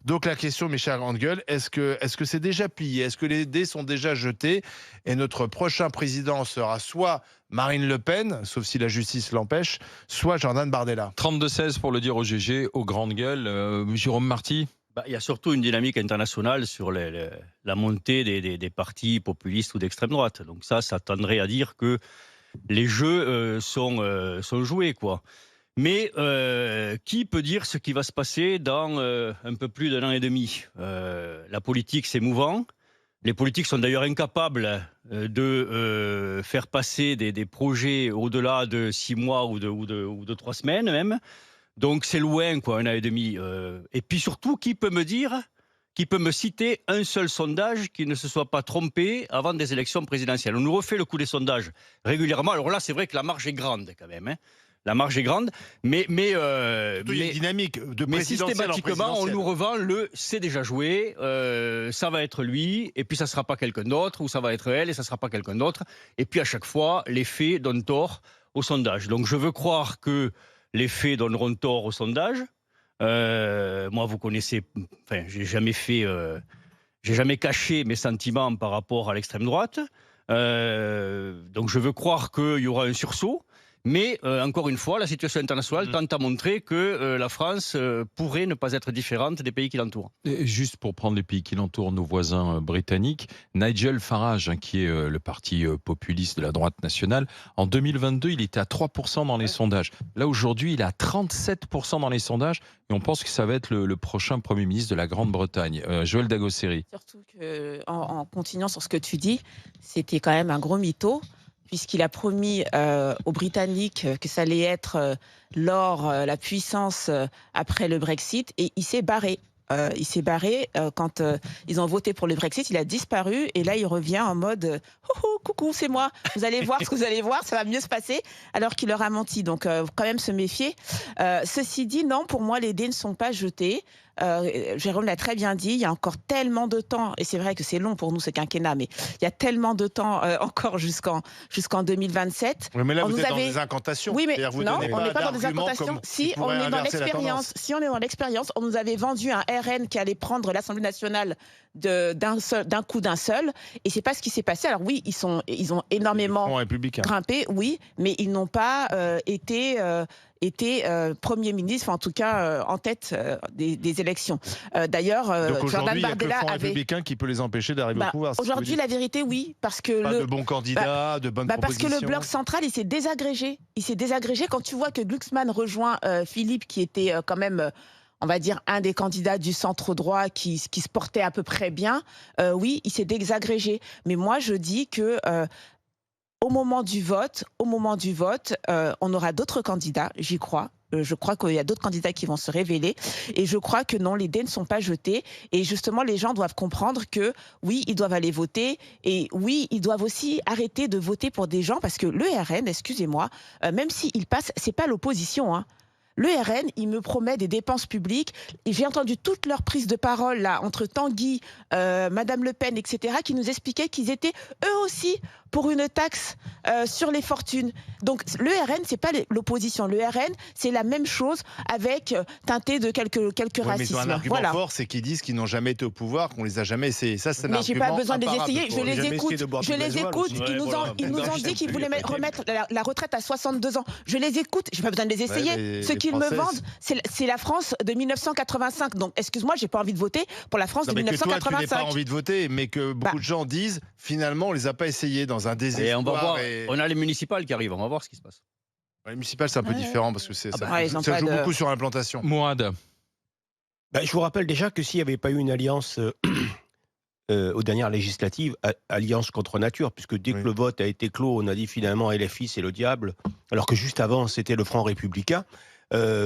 Donc la question, mes chers grandes gueules, est-ce que c'est déjà plié? Est-ce que les dés sont déjà jetés? Et notre prochain président sera soit Marine Le Pen, sauf si la justice l'empêche, soit Jordan Bardella. 32-16 pour le dire au GG, aux grandes gueules. Jérôme Marty. Il y a surtout une dynamique internationale sur la montée des partis populistes ou d'extrême droite. Donc ça tendrait à dire que les jeux sont joués, quoi. Mais qui peut dire ce qui va se passer dans un peu plus d'1 an et demi? La politique, c'est mouvant. Les politiques sont d'ailleurs incapables de faire passer des projets au-delà de 6 mois ou de 3 semaines même. Donc c'est loin, quoi, 1 an et demi. Et puis surtout, qui peut me citer un seul sondage qui ne se soit pas trompé avant des élections présidentielles? On nous refait le coup des sondages régulièrement. Alors là, c'est vrai que la marge est grande quand même, hein. La marge est grande, mais Il y a une dynamique de mais présidentielle en systématiquement, on présidentielle. nous revend c'est déjà joué, ça va être lui, et puis ça sera pas quelqu'un d'autre, ou ça va être elle, et ça sera pas quelqu'un d'autre. Et puis à chaque fois, les faits donnent tort au sondage. Donc je veux croire que les faits donneront tort au sondage. Moi, vous connaissez, enfin, j'ai jamais caché mes sentiments par rapport à l'extrême droite. Donc je veux croire qu'il y aura un sursaut. Mais encore une fois, la situation internationale tente à montrer que la France pourrait ne pas être différente des pays qui l'entourent. Et juste pour prendre les pays qui l'entourent, nos voisins britanniques, Nigel Farage, qui est le parti populiste de la droite nationale, en 2022, il était à 3% dans les sondages. Là, aujourd'hui, il est à 37% dans les sondages. Et on pense que ça va être le prochain Premier ministre de la Grande-Bretagne. Joël Dagosseri. Surtout qu'en continuant sur ce que tu dis, c'était quand même un gros mytho, puisqu'il a promis aux Britanniques que ça allait être l'or, la puissance après le Brexit, et il s'est barré. Il s'est barré quand ils ont voté pour le Brexit, il a disparu, et là il revient en mode coucou, c'est moi, vous allez voir ce que vous allez voir, ça va mieux se passer, alors qu'il leur a menti. Donc quand même se méfier. Ceci dit, non, pour moi les dés ne sont pas jetés. Jérôme l'a très bien dit, il y a encore tellement de temps, et c'est vrai que c'est long pour nous ce quinquennat, mais il y a tellement de temps encore jusqu'en 2027. Oui, mais là, On vous nous êtes dans avait- des incantations. Oui, mais C'est-à-dire, vous non, donnez on pas n'est pas dans des d'arguments incantations. comme Si qui on pourraient est dans inverser la l'expérience, tendance. si on est dans l'expérience, on nous avait vendu un RN qui allait prendre l'Assemblée nationale d'un coup d'un seul, et c'est pas ce qui s'est passé. Alors oui, ils ont Front énormément républicain. grimpé, oui, mais ils n'ont pas été Premier ministre, enfin, en tout cas en tête des élections. D'ailleurs, Donc Jordan aujourd'hui, il n'y a que le Bardella Front avait... républicain qui peut les empêcher d'arriver au pouvoir. c'est ce que vous Aujourd'hui, dites. la vérité, oui, parce que Pas de bons candidats, de bonnes parce que propositions. le bloc central, il s'est désagrégé. Il s'est désagrégé quand tu vois que Glucksmann rejoint Philippe, qui était quand même, on va dire, un des candidats du centre droit qui se portait à peu près bien. Oui, il s'est désagrégé. Mais moi, je dis que au moment du vote, on aura d'autres candidats, j'y crois. Je crois qu'il y a d'autres candidats qui vont se révéler, et je crois que non, les dés ne sont pas jetés, et justement les gens doivent comprendre que oui, ils doivent aller voter, et oui, ils doivent aussi arrêter de voter pour des gens, parce que le RN, excusez-moi, même s'il passe, c'est pas l'opposition, hein. Le RN, il me promet des dépenses publiques, et j'ai entendu toutes leurs prises de parole là, entre Tanguy, Madame Le Pen, etc., qui nous expliquaient qu'ils étaient eux aussi pour une taxe sur les fortunes. Donc le RN, c'est pas l'opposition. Le RN, c'est la même chose, avec teinté de quelques Oui, mais ils ont racismes. un argument Voilà. fort, c'est qu'ils disent qu'ils n'ont jamais été au pouvoir, qu'on les a jamais essayés. Ça, c'est un Mais j'ai argument pas besoin de les imparable. essayer, je les jamais écoute. essayé de boire Je du les gasoil écoute. aussi. Ils nous ont dit qu'ils voulaient remettre la retraite à 62 ans. Je les écoute, j'ai pas besoin de les essayer. Ce qu'ils me vendent, c'est la France de 1985. Donc, excuse-moi, j'ai pas envie de voter pour la France Non, de mais que toi, tu n'aies 1985. pas envie de voter, mais que beaucoup de gens disent, finalement, on les a pas essayés dans un désespoir. Et on va voir, et- on a les municipales qui arrivent, on va voir ce qui se passe. Les municipales, c'est un peu différent, parce que ça ouais, ils ont joue pas de- beaucoup sur l'implantation. Mourad. Je vous rappelle déjà que s'il n'y avait pas eu une alliance aux dernières législatives, alliance contre nature, puisque dès Oui. que le vote a été clos, on a dit finalement LFI c'est le diable, alors que juste avant c'était le Front républicain.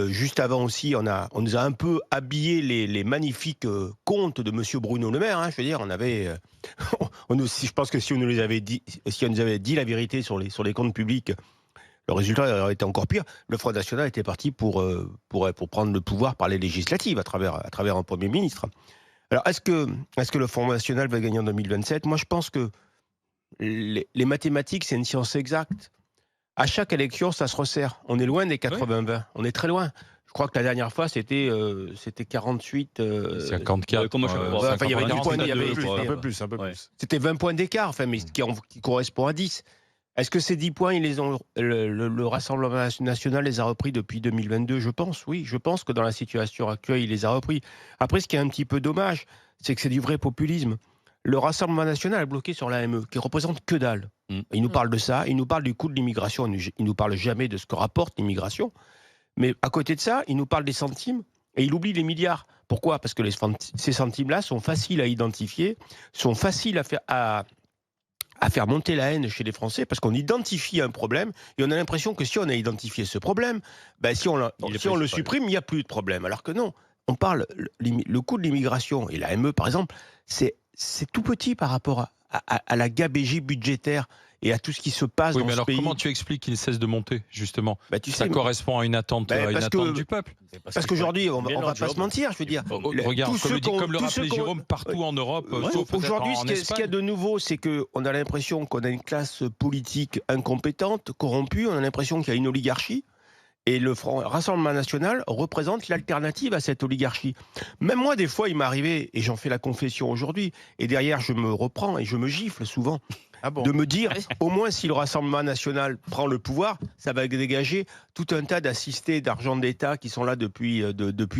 Juste avant aussi, on nous a un peu habillé les magnifiques contes de Monsieur Bruno Le Maire. Hein, je veux dire, on avait, je pense que si on nous avait dit la vérité sur les comptes publics, le résultat aurait été encore pire. Le Front National était parti pour prendre le pouvoir par les législatives à travers un Premier ministre. Alors, est-ce que le Front National va gagner en 2027 ? Moi, je pense que les mathématiques, c'est une science exacte. À chaque élection, ça se resserre. On est loin des 80-20. On est très loin. Je crois que la dernière fois, c'était 48. 54. comment je crois, enfin, il y avait 10 points, il y avait un peu plus. Ouais. C'était 20 points d'écart, enfin, mais qui correspond à 10. Est-ce que ces 10 points, le Rassemblement national les a repris depuis 2022? Je pense, oui. Je pense que dans la situation actuelle, il les a repris. Après, ce qui est un petit peu dommage, c'est que c'est du vrai populisme. Le Rassemblement national est bloqué sur l'AME, qui représente que dalle. Il nous parle de ça, il nous parle du coût de l'immigration, il nous parle jamais de ce que rapporte l'immigration. Mais à côté de ça, il nous parle des centimes et il oublie les milliards. Pourquoi? Parce que ces centimes-là sont faciles à identifier, sont faciles à faire monter la haine chez les Français, parce qu'on identifie un problème et on a l'impression que si on a identifié ce problème, si on le supprime, il n'y a plus de problème. Alors que non, on parle, le coût de l'immigration et l'AME par exemple, c'est tout petit par rapport à la gabegie budgétaire et à tout ce qui se passe dans mais ce alors pays. comment tu expliques qu'il cesse de monter, justement? Tu Ça sais, correspond à une attente, du peuple. Parce qu'aujourd'hui, on va pas se mentir, je veux dire. Regarde, comme le rappelait Jérôme, partout en Europe, sauf aujourd'hui, en ce qu'il y a de nouveau, c'est qu'on a l'impression qu'on a une classe politique incompétente, corrompue, on a l'impression qu'il y a une oligarchie. Et le Rassemblement national représente l'alternative à cette oligarchie. Même moi, des fois, il m'est arrivé, et j'en fais la confession aujourd'hui, et derrière, je me reprends et je me gifle souvent, de me dire, au moins si le Rassemblement national prend le pouvoir, ça va dégager tout un tas d'assistés d'argent d'État qui sont là depuis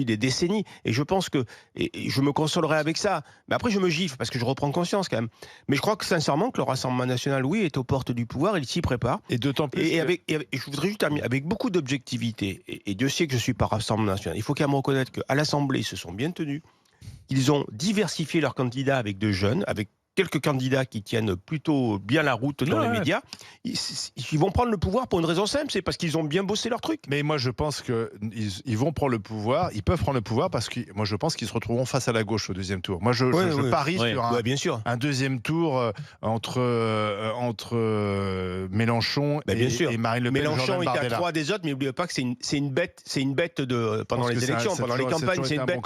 des décennies. Et je pense que et je me consolerai avec ça. Mais après, je me gifle parce que je reprends conscience quand même. Mais je crois que sincèrement que le Rassemblement national, oui, est aux portes du pouvoir, il s'y prépare. Et d'autant plus. Et je voudrais juste terminer avec beaucoup d'objectivité. Et Dieu sait que je suis pas Rassemblement national. Il faut quand même reconnaître qu'à l'Assemblée, ils se sont bien tenus. Ils ont diversifié leurs candidats avec de jeunes, avec quelques candidats qui tiennent plutôt bien la route dans les médias. Ils vont prendre le pouvoir pour une raison simple, c'est parce qu'ils ont bien bossé leur truc. Mais moi, je pense qu'ils vont prendre le pouvoir, ils peuvent prendre le pouvoir parce que moi, je pense qu'ils se retrouveront face à la gauche au deuxième tour. Moi, je parie sur bien sûr. un deuxième tour entre Mélenchon et Marine Le Pen. Mélenchon est à 3 des autres, mais n'oubliez pas que c'est une bête pendant les élections, pendant les campagnes, c'est une bête.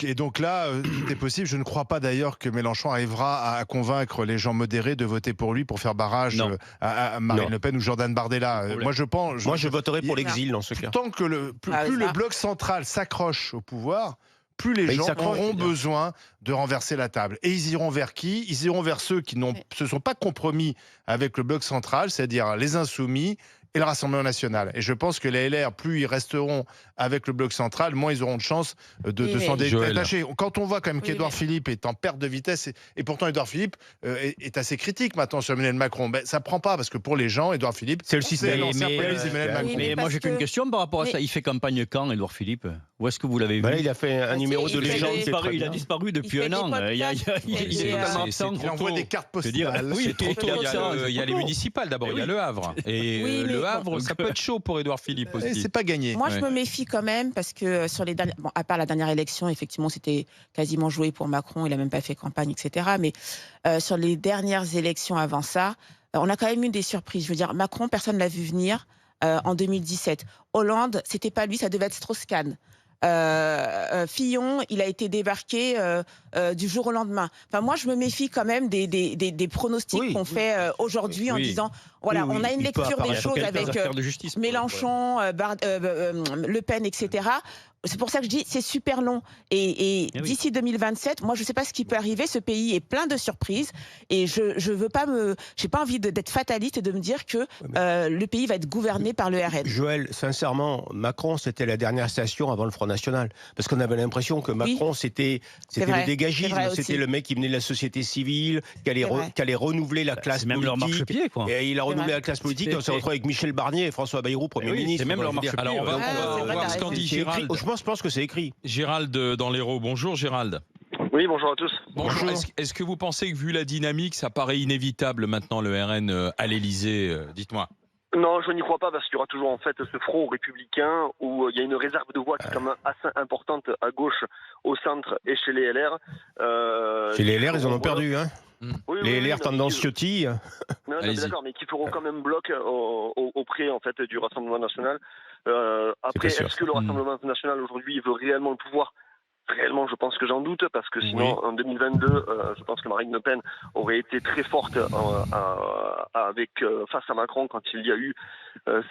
Et donc là, tout est possible. Je ne crois pas d'ailleurs que Mélenchon arrivera à convaincre les gens modérés de voter pour lui pour faire barrage à Marine Le Pen ou Jordan Bardella. Moi, je voterai pour l'exil dans ce cas. Tant que plus le bloc central s'accroche au pouvoir, plus les gens auront besoin de renverser la table. Et ils iront vers qui? Ils iront vers ceux qui ne se sont pas compromis avec le bloc central, c'est-à-dire les Insoumis et le Rassemblement national. Et je pense que les LR, plus ils resteront avec le bloc central, moins ils auront de chance de s'en détacher. Quand on voit quand même qu'Édouard Philippe est en perte de vitesse, et pourtant Édouard Philippe est assez critique maintenant sur Emmanuel Macron, ça ne prend pas, parce que pour les gens, Édouard Philippe, c'est le système. Mais moi j'ai qu'une question par rapport à ça. Il fait campagne quand, Édouard Philippe? Où est-ce que vous l'avez vu? Il a fait un numéro de légende. Il a disparu depuis un an. Il est totalement absent. Il envoie des cartes postales. C'est trop tôt. Il y a les municipales d'abord, il y a Le Havre. Et Le Havre, ça peut être chaud pour Édouard Philippe aussi. C'est pas gagné. Moi, je me méfie quand même parce que sur les dernières, à part la dernière élection, effectivement, c'était quasiment joué pour Macron. Il a même pas fait campagne, etc. Mais sur les dernières élections avant ça, on a quand même eu des surprises. Je veux dire, Macron, personne l'a vu venir en 2017. Hollande, c'était pas lui, ça devait être Strauss-Kahn. Fillon, il a été débarqué du jour au lendemain. Enfin, moi, je me méfie quand même des pronostics qu'on fait aujourd'hui en disant, voilà, on a une lecture des choses avec Mélenchon, Le Pen, etc. C'est pour ça que je dis c'est super long. Et d'ici 2027, moi je sais pas ce qui peut arriver. Ce pays est plein de surprises et je veux pas j'ai pas envie d'être fataliste et de me dire que le pays va être gouverné par le RN. Joël, sincèrement, Macron c'était la dernière station avant le Front National, parce qu'on avait l'impression que Macron c'était le dégagisme, c'était le mec qui venait de la société civile, qui allait renouveler la classe politique. Même leur marchepied, quoi. Et il a renouvelé la classe politique. Et on s'est retrouvé avec Michel Barnier et François Bayrou, Premier ministre. C'est même leur marchepied. Alors on va voir ce qu'en dit Gérald. Je pense que c'est écrit. Gérald dans l'Hérault. Bonjour Gérald. Oui, bonjour à tous. Bonjour. Est-ce que vous pensez que vu la dynamique, ça paraît inévitable maintenant le RN à l'Élysée? Dites-moi. Non, je n'y crois pas parce qu'il y aura toujours en fait ce front républicain où il y a une réserve de voix qui est quand même assez importante à gauche, au centre et chez les LR. Chez les LR, ils en ont perdu, hein. Les LR tendance Ciotti. Non, d'accord, mais qui feront quand même bloc auprès en fait du Rassemblement national. Après, est-ce que le Rassemblement national aujourd'hui veut réellement le pouvoir? Réellement, je pense que j'en doute, parce que sinon, en 2022, je pense que Marine Le Pen aurait été très forte face à Macron quand il y a eu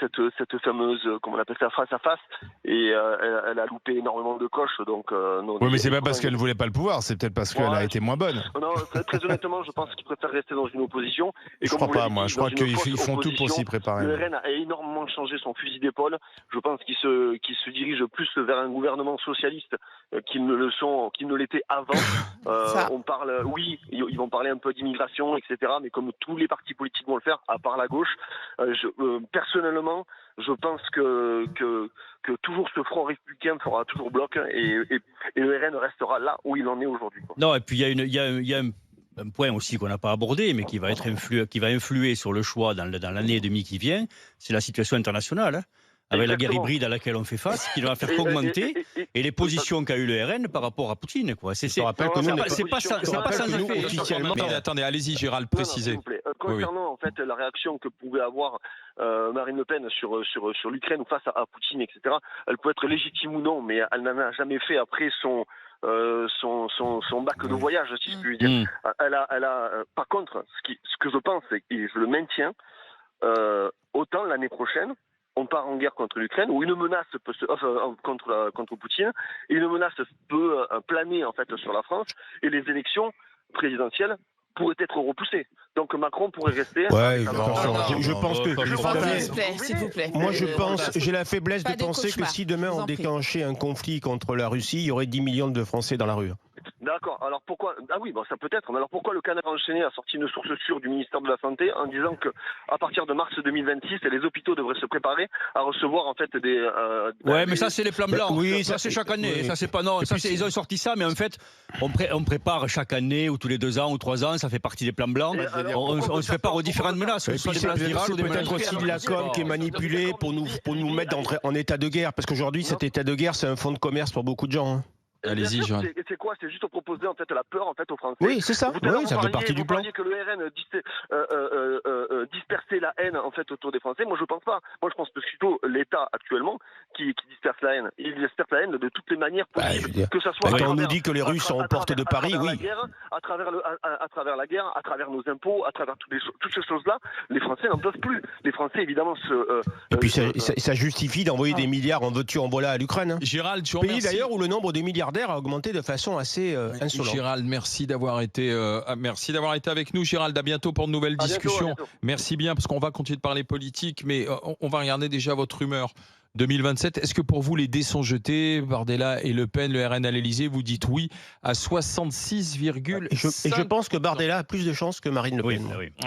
cette fameuse, comment on appelle ça, face à face, et elle a loupé énormément de coches. Donc, non, Oui, mais c'est pas parce qu'elle voulait pas le pouvoir, c'est peut-être parce qu'elle a été moins bonne. Non, très honnêtement, je pense qu'ils préfèrent rester dans une opposition. Et je crois pas, moi. Je crois qu'ils font tout pour s'y préparer. Le RN a énormément changé son fusil d'épaule. Je pense qu'ils se dirigent plus vers un gouvernement socialiste qu'ils ne l'étaient avant. On parle, oui, ils vont parler un peu d'immigration, etc. Mais comme tous les partis politiques vont le faire, à part la gauche, personnellement, je pense que toujours ce front républicain fera toujours bloc, et le RN restera là où il en est aujourd'hui. Non, et puis il y a un point aussi qu'on n'a pas abordé, mais qui va influer sur le choix dans l'année et demie qui vient, c'est la situation internationale. Avec la guerre hybride à laquelle on fait face, qui va faire qu'augmenter, et les positions qu'a eu le RN par rapport à Poutine. Je rappelle que c'est pas sans effet. Officiellement. Mais attendez, allez-y, Gérald, précisez. Concernant en fait la réaction que pouvait avoir Marine Le Pen sur l'Ukraine ou face à Poutine, etc., elle peut être légitime ou non, mais elle n'en a jamais fait après son bac de voyage, si je puis dire. Par contre, ce que je pense, et je le maintiens, autant l'année prochaine, on part en guerre contre l'Ukraine, où une menace peut contre Poutine, et une menace peut planer en fait sur la France, et les élections présidentielles pourraient être repoussées. Donc Macron pourrait rester. Ouais, je pense que. S'il vous plaît. Moi, j'ai la faiblesse de penser que si demain on déclenchait un conflit contre la Russie, il y aurait 10 millions de Français dans la rue. D'accord. Alors pourquoi? Ah oui, bon, ça peut être. Mais alors pourquoi le Canard enchaîné a sorti une source sûre du ministère de la Santé en disant que à partir de mars 2026, les hôpitaux devraient se préparer à recevoir en fait des. Mais ça c'est les plans blancs. Oui, ça c'est chaque année. Ça c'est pas non. Ils ont sorti ça, mais en fait, on prépare chaque année ou tous les 2 ans ou 3 ans. Ça fait partie des plans blancs. On se prépare aux différentes menaces. C'est peut-être aussi de la com qui est manipulée pour nous mettre en état de guerre, parce qu'aujourd'hui cet état de guerre c'est un fonds de commerce pour beaucoup de gens. Allez-y, Jean. C'est quoi? C'est juste proposer en fait la peur en fait aux Français. Oui, c'est ça. Ça fait partie du plan. Vous parliez que le RN dispersait la haine en fait autour des Français. Moi, je pense pas. Moi, je pense plutôt l'État actuellement qui disperse la haine. Il disperse la haine de toutes les manières possibles. Que ça soit. Quand on nous dit que les Russes sont aux portes de Paris, oui. À travers la guerre, à travers nos impôts, à travers toutes ces choses-là, les Français n'en peuvent plus. Les Français, évidemment, et puis ça justifie d'envoyer des milliards en veux-tu en voilà à l'Ukraine. Gérald, je pays d'ailleurs où le nombre de milliardaires a augmenté de façon assez insolente. Gérald, merci d'avoir été avec nous. Gérald, à bientôt pour de nouvelles discussions. Bientôt. Merci bien, parce qu'on va continuer de parler politique, mais on va regarder déjà votre humeur. 2027, est-ce que pour vous les dés sont jetés, Bardella et Le Pen, le RN à l'Élysée, vous dites oui à 66,5%. Et je pense que Bardella a plus de chances que Marine Le Pen. Oui.